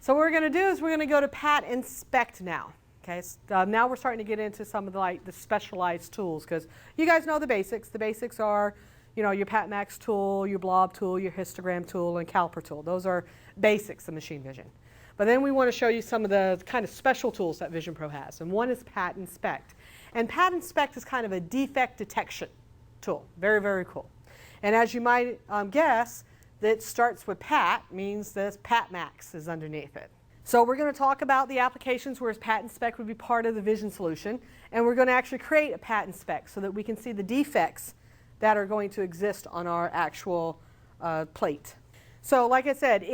So what we're going to do is we're going to go to PatInspect now. Okay, so, now we're starting to get into some of the specialized tools, because you guys know the basics. The basics are, you know, your PatMax tool, your blob tool, your histogram tool, and caliper tool. Those are basics of machine vision. But then we want to show you some of the kind of special tools that VisionPro has, and one is PatInspect. And PatInspect is kind of a defect detection tool. Very, very cool. And as you might guess, that starts with Pat, means this PatMax is underneath it. So we're going to talk about the applications where PatInspect would be part of the vision solution, and we're going to actually create a PatInspect so that we can see the defects that are going to exist on our actual plate. So like I said,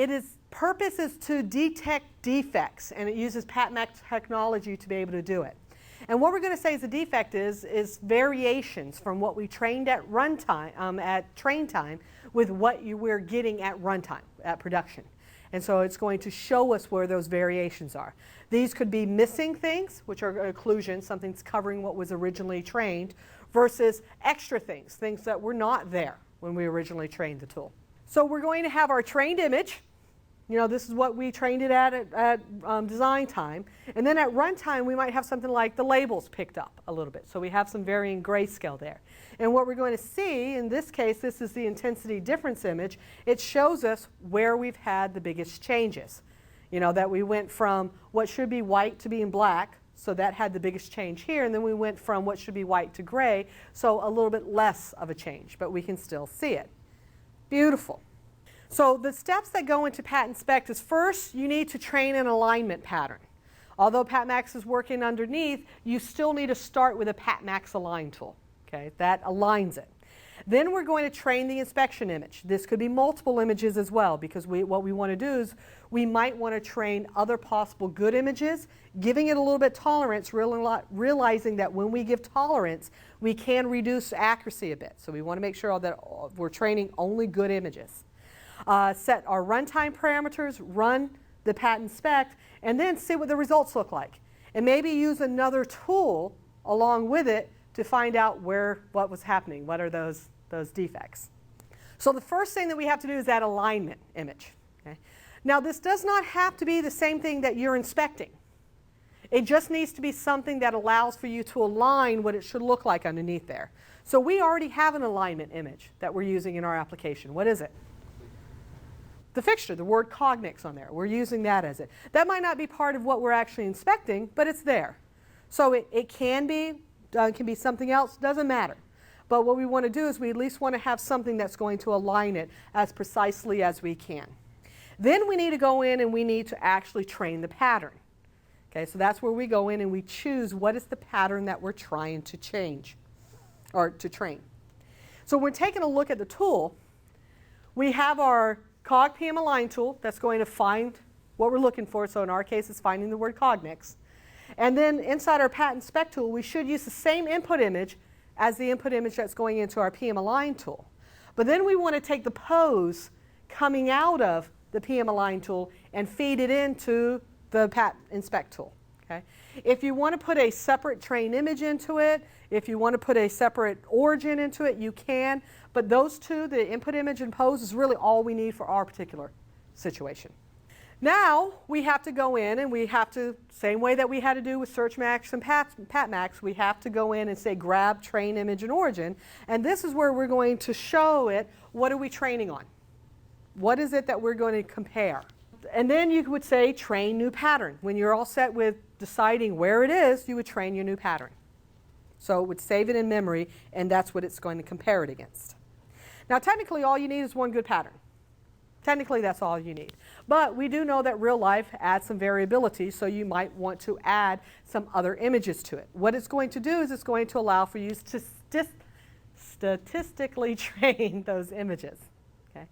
purpose is to detect defects, and it uses PatMax technology to be able to do it. And what we're going to say is a defect is variations from what we trained at runtime, at train time, with what we're getting at runtime, at production. And so it's going to show us where those variations are. These could be missing things, which are occlusions, something's covering what was originally trained, versus extra things, things that were not there when we originally trained the tool. So we're going to have our trained image. You know, this is what we trained it at design time. And then at runtime, we might have something like the labels picked up a little bit. So we have some varying grayscale there. And what we're going to see, in this case, this is the intensity difference image. It shows us where we've had the biggest changes. You know, that we went from what should be white to being black. So that had the biggest change here. And then we went from what should be white to gray. So a little bit less of a change, but we can still see it. Beautiful. So the steps that go into PatInspect is, first, you need to train an alignment pattern. Although PatMax is working underneath, you still need to start with a PatMax align tool. Okay, that aligns it. Then we're going to train the inspection image. This could be multiple images as well, because what we want to do is we might want to train other possible good images, giving it a little bit tolerance, realizing that when we give tolerance, we can reduce accuracy a bit. So we want to make sure that we're training only good images. Set our runtime parameters, run the PatInspect, and then see what the results look like. And maybe use another tool along with it to find out what was happening, what are those defects. So the first thing that we have to do is that alignment image. Okay? Now this does not have to be the same thing that you're inspecting. It just needs to be something that allows for you to align what it should look like underneath there. So we already have an alignment image that we're using in our application. What is it? The fixture, the word Cognix on there. We're using that as it. That might not be part of what we're actually inspecting, but it's there. So it can be something else, doesn't matter. But what we want to do is we at least want to have something that's going to align it as precisely as we can. Then we need to go in and we need to actually train the pattern. Okay, so that's where we go in and we choose what is the pattern that we're trying to change or to train. So when we're taking a look at the tool, we have our Cog PM Align tool that's going to find what we're looking for. So in our case, it's finding the word Cognix. And then inside our PatInspect tool, we should use the same input image as the input image that's going into our PM Align tool. But then we want to take the pose coming out of the PM Align tool and feed it into the PatInspect tool. Okay? If you want to put a separate train image into it, if you want to put a separate origin into it, you can. But those two, the input image and pose, is really all we need for our particular situation. Now we have to go in and we have to, same way that we had to do with SearchMax and PatMax, we have to go in and say grab train image and origin. And this is where we're going to show it, what are we training on? What is it that we're going to compare? And then you would say train new pattern. When you're all set with deciding where it is, you would train your new pattern. So it would save it in memory, and that's what it's going to compare it against. Now technically all you need is one good pattern. Technically that's all you need. But we do know that real life adds some variability, so you might want to add some other images to it. What it's going to do is it's going to allow for you to statistically train those images. Okay?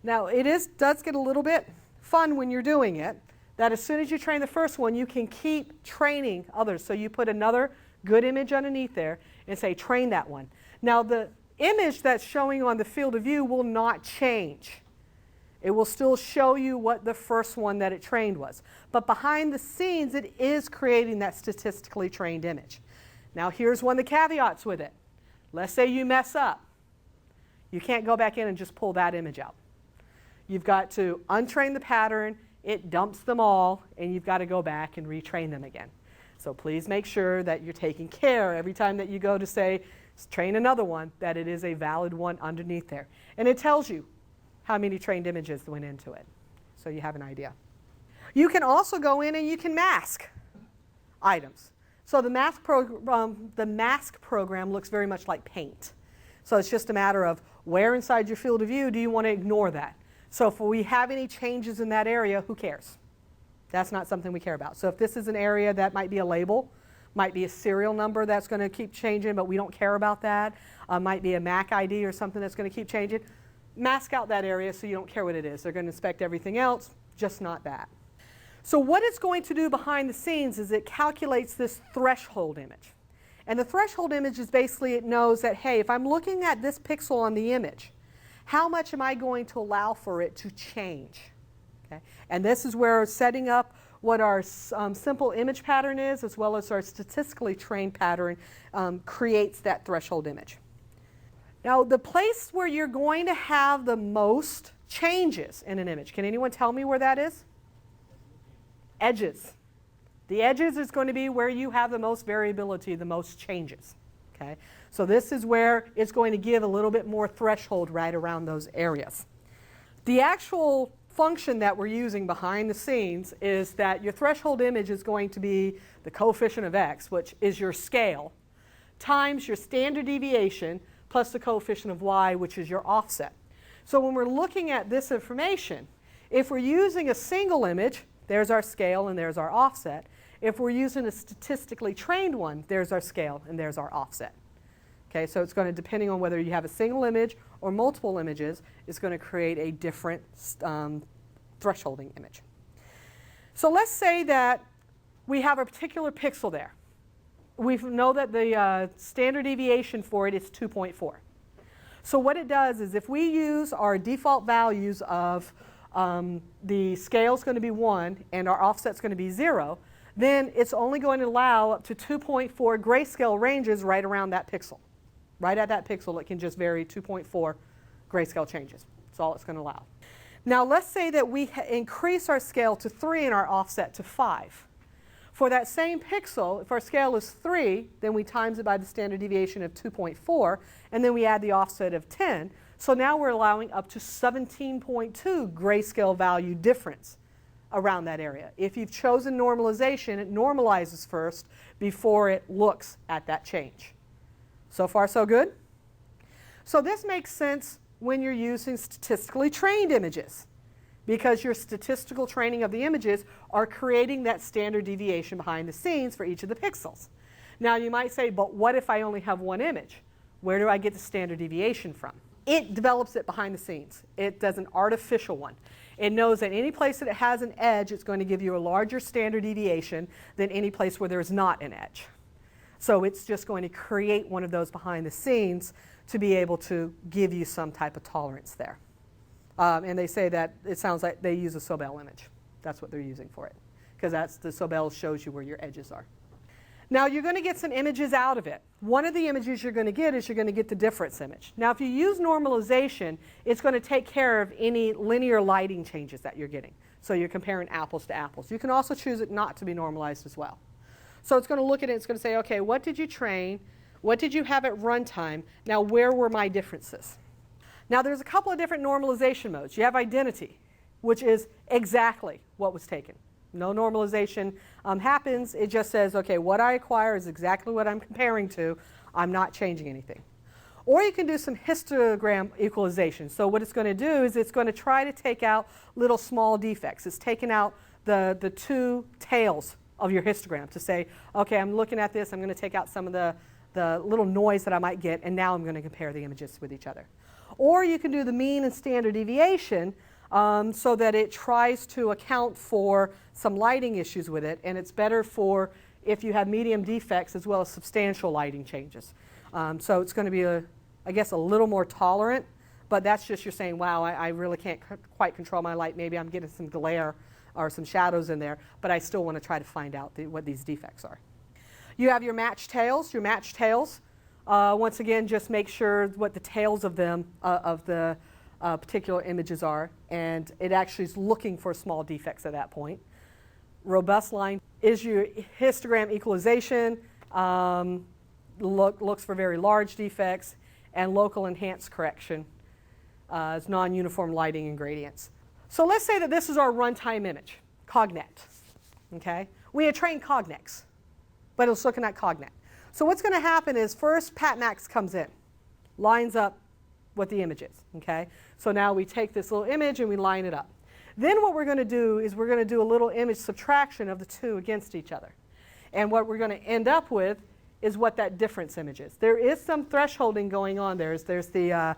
Now it does get a little bit fun when you're doing it, that as soon as you train the first one, you can keep training others. So you put another good image underneath there and say train that one. Now the image that's showing on the field of view will not change. It will still show you what the first one that it trained was. But behind the scenes, it is creating that statistically trained image. Now here's one of the caveats with it. Let's say you mess up. You can't go back in and just pull that image out. You've got to untrain the pattern it dumps them all, and you've got to go back and retrain them again. So please make sure that you're taking care every time that you go to say, train another one, that it is a valid one underneath there. And it tells you how many trained images went into it, so you have an idea. You can also go in and you can mask items. So the mask program looks very much like paint. So it's just a matter of where inside your field of view do you want to ignore that. So if we have any changes in that area, who cares? That's not something we care about. So if this is an area that might be a label, might be a serial number that's going to keep changing, but we don't care about that, might be a MAC ID or something that's going to keep changing, mask out that area so you don't care what it is. They're going to inspect everything else, just not that. So what it's going to do behind the scenes is it calculates this threshold image. And the threshold image is basically, it knows that, hey, if I'm looking at this pixel on the image, how much am I going to allow for it to change? Okay? And this is where setting up what our simple image pattern is, as well as our statistically trained pattern, creates that threshold image. Now, the place where you're going to have the most changes in an image, can anyone tell me where that is? Edges. The edges is going to be where you have the most variability, the most changes. Okay? So this is where it's going to give a little bit more threshold right around those areas. The actual function that we're using behind the scenes is that your threshold image is going to be the coefficient of x, which is your scale, times your standard deviation plus the coefficient of y, which is your offset. So when we're looking at this information, if we're using a single image, there's our scale and there's our offset. If we're using a statistically trained one, there's our scale and there's our offset. Okay, so it's going to, depending on whether you have a single image or multiple images, it's going to create a different thresholding image. So let's say that we have a particular pixel there. We know that the standard deviation for it is 2.4. So what it does is if we use our default values of the scale is going to be 1 and our offset is going to be 0, then it's only going to allow up to 2.4 grayscale ranges right around that pixel. Right at that pixel, it can just vary 2.4 grayscale changes. That's all it's going to allow. Now let's say that we increase our scale to 3 and our offset to 5. For that same pixel, if our scale is 3, then we times it by the standard deviation of 2.4, and then we add the offset of 10. So now we're allowing up to 17.2 grayscale value difference around that area. If you've chosen normalization, it normalizes first before it looks at that change. So far, so good? So this makes sense when you're using statistically trained images, because your statistical training of the images are creating that standard deviation behind the scenes for each of the pixels. Now you might say, but what if I only have one image? Where do I get the standard deviation from? It develops it behind the scenes. It does an artificial one. It knows that any place that it has an edge, it's going to give you a larger standard deviation than any place where there's not an edge. So it's just going to create one of those behind the scenes to be able to give you some type of tolerance there. And they say that it sounds like they use a Sobel image. That's what they're using for it, because that's the Sobel shows you where your edges are. Now you're going to get some images out of it. One of the images you're going to get is you're going to get the difference image. Now if you use normalization, it's going to take care of any linear lighting changes that you're getting. So you're comparing apples to apples. You can also choose it not to be normalized as well. So it's going to look at it, it's going to say, okay, what did you train? What did you have at runtime? Now where were my differences? Now there's a couple of different normalization modes. You have identity, which is exactly what was taken. No normalization happens. It just says, okay, what I acquire is exactly what I'm comparing to. I'm not changing anything. Or you can do some histogram equalization. So what it's going to do is it's going to try to take out little small defects. It's taking out the two tails of your histogram to say, okay, I'm looking at this. I'm going to take out some of the little noise that I might get, and now I'm going to compare the images with each other. Or you can do the mean and standard deviation, so that it tries to account for some lighting issues with it, and it's better for if you have medium defects as well as substantial lighting changes. So it's going to be, I guess, a little more tolerant, but that's just you're saying, wow, I really can't quite control my light. Maybe I'm getting some glare or some shadows in there, but I still want to try to find out what these defects are. You have your match tails. Your match tails, once again, just make sure what the tails of them, of the particular images are, and it actually is looking for small defects at that point. Robust line is your histogram equalization, looks for very large defects, and local enhanced correction is non-uniform lighting and gradients. So let's say that this is our runtime image, Cognet. Okay? We had trained Cognex, but it was looking at Cognet. So what's going to happen is first PatMax comes in, lines up what the image is. Okay? So now we take this little image and we line it up. Then what we're going to do is we're going to do a little image subtraction of the two against each other. And what we're going to end up with is what that difference image is. There is some thresholding going on. There's the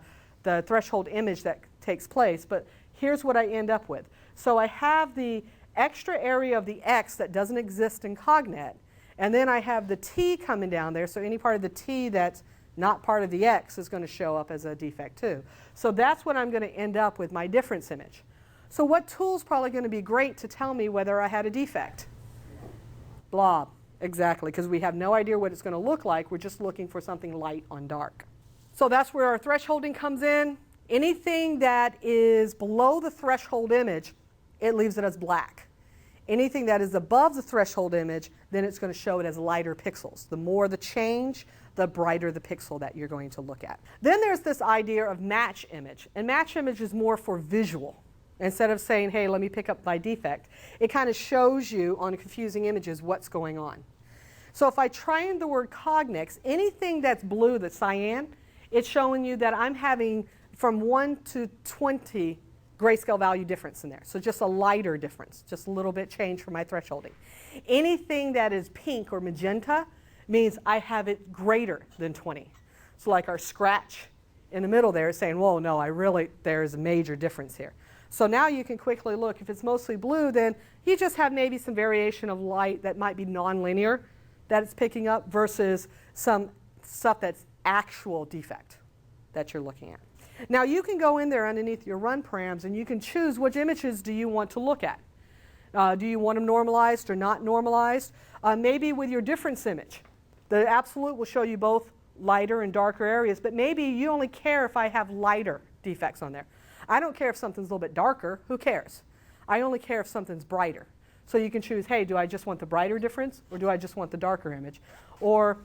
threshold image that takes place, but here's what I end up with. So I have the extra area of the X that doesn't exist in Cognet, and then I have the T coming down there, so any part of the T that's not part of the X is going to show up as a defect too. So that's what I'm going to end up with my difference image. So what tool's probably going to be great to tell me whether I had a defect? Blob, exactly, because we have no idea what it's going to look like. We're just looking for something light on dark. So that's where our thresholding comes in. Anything that is below the threshold image, it leaves it as black. Anything that is above the threshold image, then it's going to show it as lighter pixels. The more the change, the brighter the pixel that you're going to look at. Then there's this idea of match image, and match image is more for visual. Instead of saying, hey, let me pick up my defect, it kind of shows you on confusing images what's going on. So if I try in the word Cognex, anything that's blue, that's cyan, it's showing you that I'm having from 1 to 20 grayscale value difference in there. So just a lighter difference, just a little bit change for my thresholding. Anything that is pink or magenta means I have it greater than 20. So like our scratch in the middle there is saying, whoa, no, there's a major difference here. So now you can quickly look. If it's mostly blue, then you just have maybe some variation of light that might be nonlinear that it's picking up versus some stuff that's actual defect that you're looking at. Now you can go in there underneath your run params and you can choose which images do you want to look at. Do you want them normalized or not normalized? Maybe with your difference image. The absolute will show you both lighter and darker areas, but maybe you only care if I have lighter defects on there. I don't care if something's a little bit darker. Who cares? I only care if something's brighter. So you can choose, hey, do I just want the brighter difference or do I just want the darker image? Or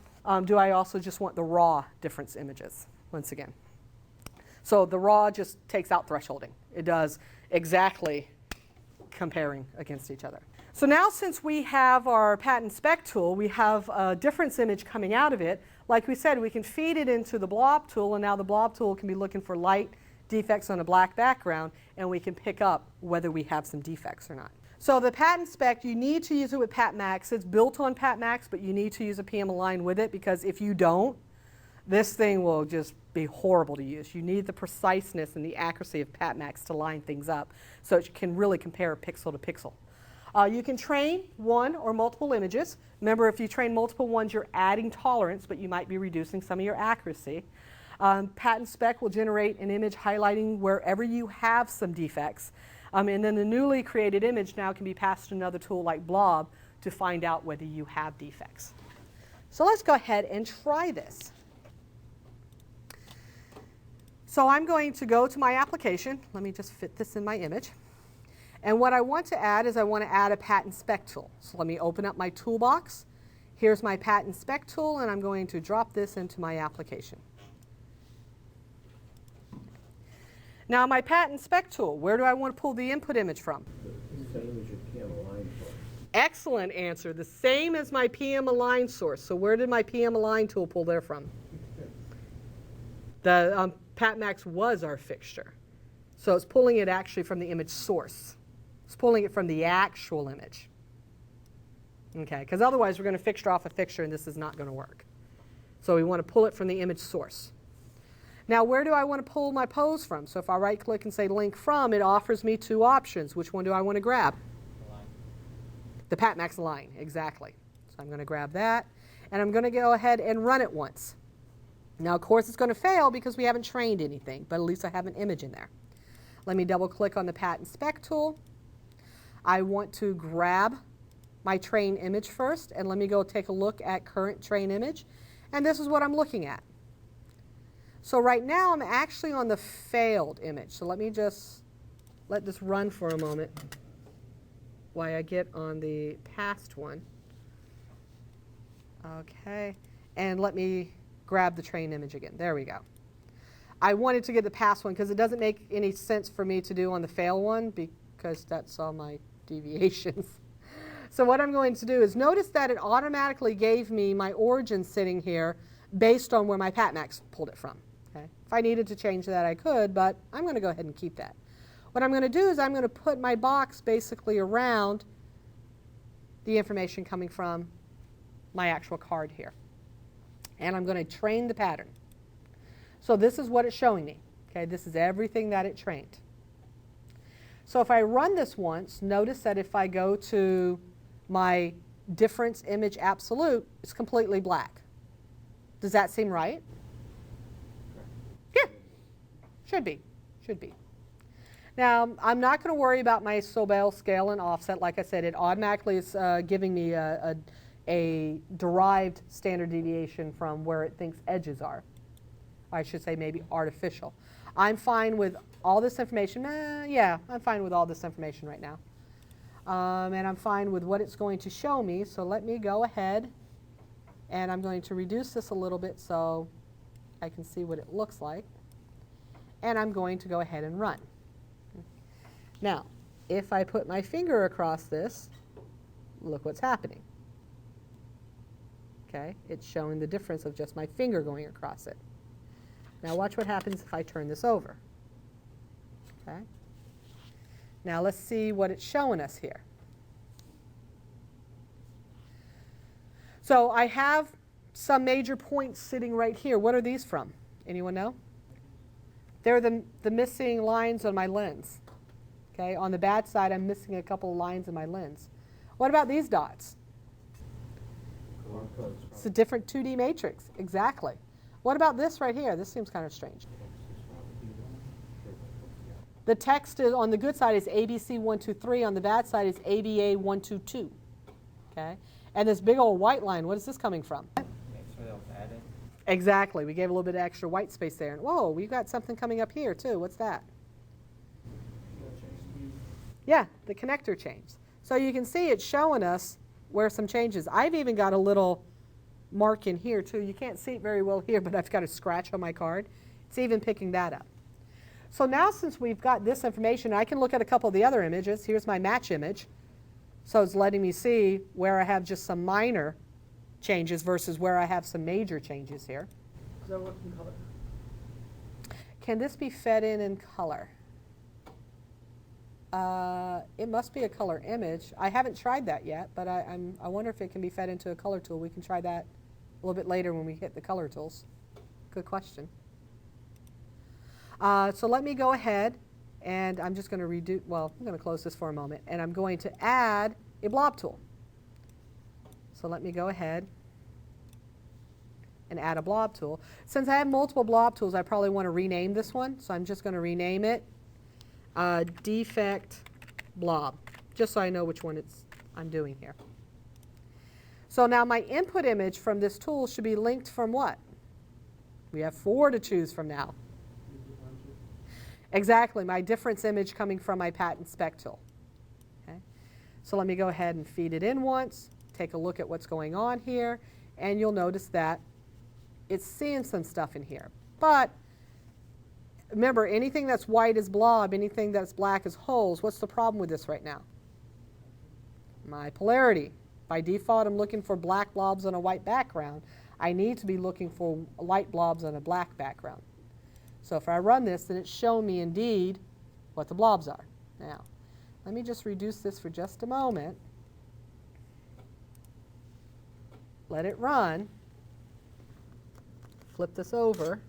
do I also just want the raw difference images once again? So the raw just takes out thresholding. It does exactly comparing against each other. So now since we have our PatInspect tool, we have a difference image coming out of it. Like we said, we can feed it into the blob tool, and now the blob tool can be looking for light defects on a black background, and we can pick up whether we have some defects or not. So the PatInspect, you need to use it with PatMax. It's built on PatMax, but you need to use a PM Align with it, because if you don't, this thing will just be horrible to use. You need the preciseness and the accuracy of PatMax to line things up so it can really compare pixel to pixel. You can train one or multiple images. Remember, if you train multiple ones, you're adding tolerance, but you might be reducing some of your accuracy. PatInspect will generate an image highlighting wherever you have some defects. And then the newly created image now can be passed to another tool like Blob to find out whether you have defects. So let's go ahead and try this. So I'm going to go to my application. Let me just fit this in my image. And what I want to add is I want to add a PatInspect tool. So let me open up my toolbox. Here's my PatInspect tool, and I'm going to drop this into my application. Now my PatInspect tool, where do I want to pull the input image from? The same as your PM Align source. Excellent answer. The same as my PM Align source. So where did my PM Align tool pull there from? The PatMax was our fixture. So it's pulling it actually from the image source. It's pulling it from the actual image. Okay, because otherwise we're going to fixture off a fixture and this is not going to work. So we want to pull it from the image source. Now where do I want to pull my pose from? So if I right click and say link from, it offers me two options. Which one do I want to grab? Align. The PatMax Align, exactly. So I'm going to grab that and I'm going to go ahead and run it once. Now of course it's going to fail because we haven't trained anything, but at least I have an image in there. Let me double click on the PatInspect tool. I want to grab my train image first, and let me go take a look at current train image. And this is what I'm looking at. So right now I'm actually on the failed image. So let me just let this run for a moment while I get on the past one. Okay, and let me grab the train image again. There we go. I wanted to get the past one because it doesn't make any sense for me to do on the fail one because that's all my deviations. So what I'm going to do is notice that it automatically gave me my origin sitting here based on where my PatMax pulled it from. Okay? If I needed to change that, I could, but I'm going to go ahead and keep that. What I'm going to do is I'm going to put my box basically around the information coming from my actual card here. And I'm going to train the pattern. So this is what it's showing me. Okay, this is everything that it trained. So if I run this once, notice that if I go to my difference image absolute, it's completely black. Does that seem right? Yeah, should be. Now, I'm not going to worry about my Sobel scale and offset. Like I said, it automatically is giving me a derived standard deviation from where it thinks edges are. I should say maybe artificial. I'm fine with all this information. Yeah, I'm fine with all this information right now. And I'm fine with what it's going to show me. So let me go ahead and I'm going to reduce this a little bit so I can see what it looks like. And I'm going to go ahead and run. Now, if I put my finger across this, look what's happening. Okay, it's showing the difference of just my finger going across it. Now watch what happens if I turn this over. Okay. Now let's see what it's showing us here. So I have some major points sitting right here. What are these from? Anyone know? They're the missing lines on my lens. Okay, on the bad side, I'm missing a couple of lines in my lens. What about these dots? It's a different 2D matrix. Exactly. What about this right here? This seems kind of strange. The text is, on the good side is ABC123. On the bad side is ABA122. Okay? And this big old white line, what is this coming from? Exactly. We gave a little bit of extra white space there. And whoa, we've got something coming up here too. What's that? Yeah, the connector changed. So you can see it's showing us where some changes. I've even got a little mark in here too. You can't see it very well here, but I've got a scratch on my card. It's even picking that up. So now since we've got this information, I can look at a couple of the other images. Here's my match image. So it's letting me see where I have just some minor changes versus where I have some major changes here. Does that work in color? Can this be fed in color? It must be a color image. I haven't tried that yet, but I wonder if it can be fed into a color tool. We can try that a little bit later when we hit the color tools. Good question. So let me go ahead and I'm just going to redo, well, I'm going to close this for a moment, and I'm going to add a blob tool. So let me go ahead and add a blob tool. Since I have multiple blob tools, I probably want to rename this one, so I'm just going to rename it defect blob, just so I know which one I'm doing here. So now my input image from this tool should be linked from what? We have 4 to choose from now. Exactly, my difference image coming from my PatInspect tool. Okay. So let me go ahead and feed it in once, take a look at what's going on here, and you'll notice that it's seeing some stuff in here. But remember, anything that's white is blob, anything that's black is holes. What's the problem with this right now? My polarity. By default, I'm looking for black blobs on a white background. I need to be looking for light blobs on a black background. So if I run this, then it's showing me indeed what the blobs are. Now, let me just reduce this for just a moment. Let it run. Flip this over.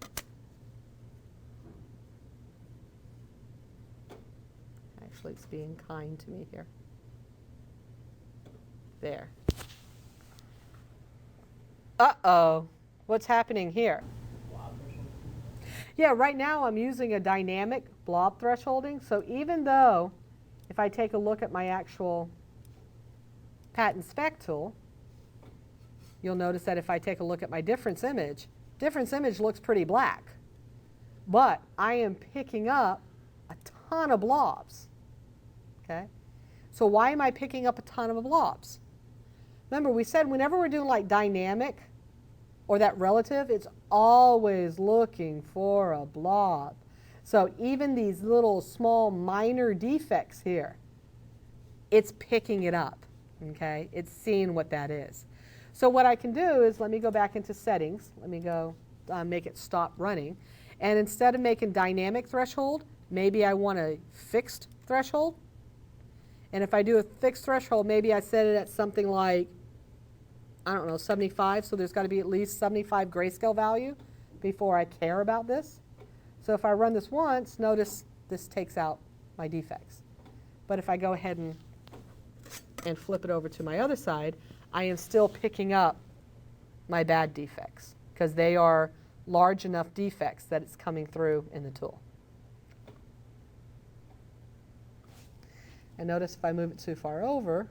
Actually, it's being kind to me here. There. Uh-oh. What's happening here? Yeah, right now I'm using a dynamic blob thresholding. So even though, if I take a look at my actual PatInspect tool, you'll notice that if I take a look at my difference image looks pretty black. but I am picking up a ton of blobs. Okay? So why am I picking up a ton of blobs? Remember, we said whenever we're doing like dynamic or that relative, it's always looking for a blob. So even these little small minor defects here, it's picking it up. Okay? It's seeing what that is. So what I can do is, let me go back into settings. Let me go make it stop running. And instead of making dynamic threshold, maybe I want a fixed threshold. And if I do a fixed threshold, maybe I set it at something like, I don't know, 75. So there's got to be at least 75 grayscale value before I care about this. So if I run this once, notice this takes out my defects. But if I go ahead and flip it over to my other side, I am still picking up my bad defects because they are large enough defects that it's coming through in the tool. And notice if I move it too far over,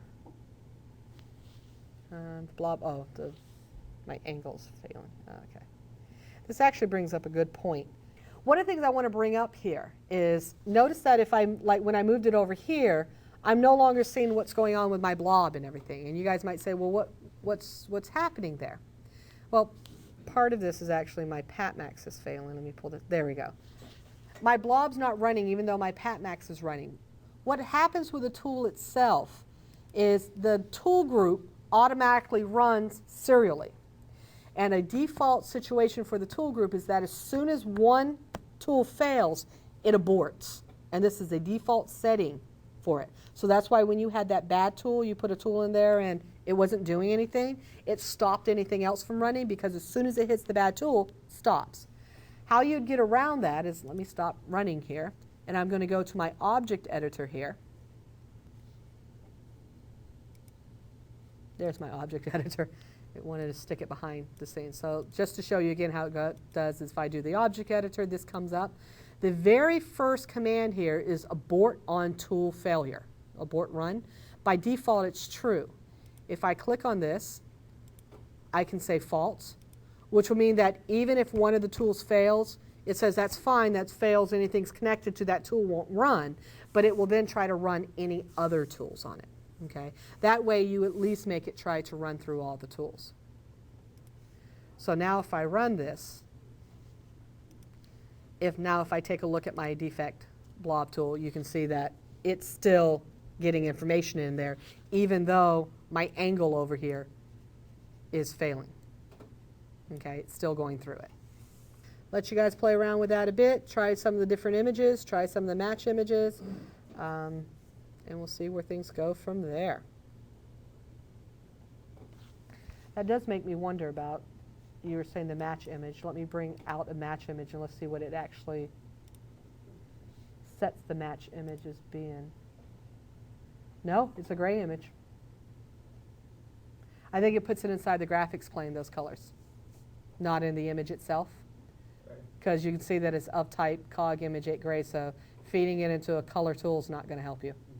my angle's failing. Okay. This actually brings up a good point. One of the things I want to bring up here is notice that if I'm, like when I moved it over here, I'm no longer seeing what's going on with my blob and everything. And you guys might say, well, what's happening there? Well, part of this is actually my PatMax is failing. Let me pull this. There we go. My blob's not running even though my PatMax is running. What happens with the tool itself is the tool group automatically runs serially. And a default situation for the tool group is that as soon as one tool fails, it aborts. And this is a default setting for it. So that's why when you had that bad tool, you put a tool in there and it wasn't doing anything, it stopped anything else from running because as soon as it hits the bad tool, it stops. How you'd get around that is, let me stop running here, and I'm going to go to my object editor here. There's my object editor. It wanted to stick it behind the scene. So just to show you again how it does is if I do the object editor, this comes up. The very first command here is abort on tool failure, abort run. By default, it's true. If I click on this, I can say false, which will mean that even if one of the tools fails, it says that's fine, that fails, anything's connected to that tool won't run, but it will then try to run any other tools on it. Okay? That way you at least make it try to run through all the tools. So now if I run this, if I take a look at my defect blob tool, you can see that it's still getting information in there, even though my angle over here is failing. Okay, it's still going through it. Let you guys play around with that a bit, try some of the different images, try some of the match images, and we'll see where things go from there. That does make me wonder about, you were saying the match image. Let me bring out a match image and let's see what it actually sets the match image as being. No, it's a gray image. I think it puts it inside the graphics plane, those colors, not in the image itself. Because you can see that it's of type cog image 8 gray, so feeding it into a color tool is not going to help you.